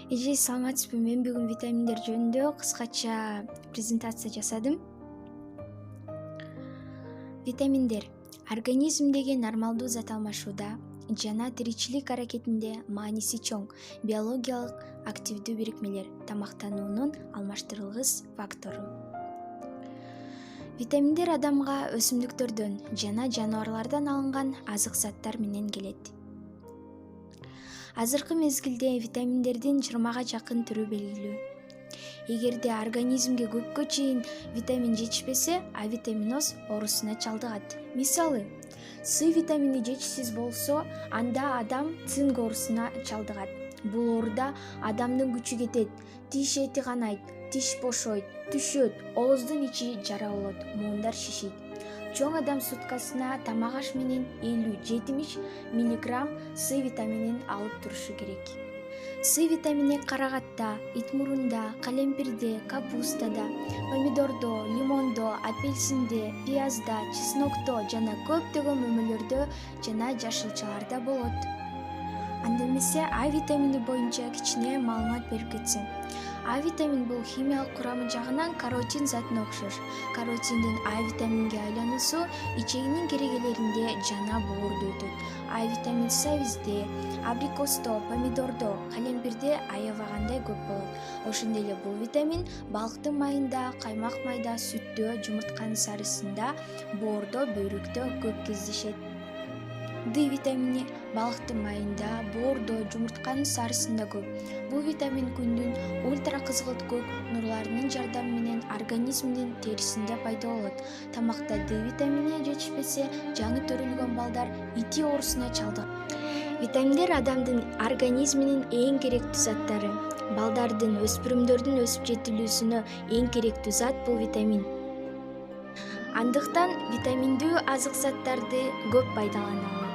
Эже саламатсызбы? Мен бүгүн витаминдер жөнүндө кыскача презентация жасадым. Витаминдер организмдеги нормалдуу зат алмашууда жана тиричилик аракетинде мааниси чоң биологиялык активдүү бирикмелер, тамактануунун алмаштырылгыс фактору. Витаминдер адамга өсүмдүктөрдөн жана жаныбарлардан алынган азык заттар менен келет. Азыркы мезгилде витаминдердин 20 жакын түрү белгилүү. Эгерде организмге көпкө чейин витамин жетишпесе, авитаминоз оорусуна чалдыгат. Мисалы, С витамини жетишсиз болсо, анда адам цинк оорусуна чалдыгат. Бул ооруда адамдын күчү кетет, тиш эти канайт, тиш бошойт, түшөт, ооздун ичи жара болот, муундар шишийт. Чоң адам суткасына тамак аш менен 50-70 мг С витаминин алып турушу керек. С витамини карагатта, ит мурунда, калемпирде, капустада, помидордо, лимондо, апельсинде, пиязда, чеснокто жана көптөгөн мөмөлөрдө жана жашылчаларда болот. Анда эмесе А витамини боюнча кичине маалымат берип кетсем. А витамин бул химиялык курамы жагынан каротин затына окшош. Каротиндин А витаминге айлануусу ичегинин керегелеринде жана боордо өтөт. А витамин сабизде, абрикосто, помидордо, калемпирде аябагандай көп болот. Ошондой эле бул витамин балыктын майында, каймак майда, сүттө, жумуртканын сарысында, боордо, бөйрөктө көп кездешет. Д витамини балыктын майында, боордо, жумуртканын сарысында көп. Бул витамин күндүн ультра кызгылт көк нурларынын жардамы менен организмдин терисинде пайда болот. Тамакта Д витамини жетишпесе, жаңы төрөлгөн балдар ити оорусуна чалдыгат. Витаминдер адамдын организминин эң керектүү заттары. Балдардын, өспүрүмдөрдүн өсүп жетилүүсүнө эң керектүү зат бул витамин. Андыктан витаминдүү азык заттарды көп пайдалана алабыз.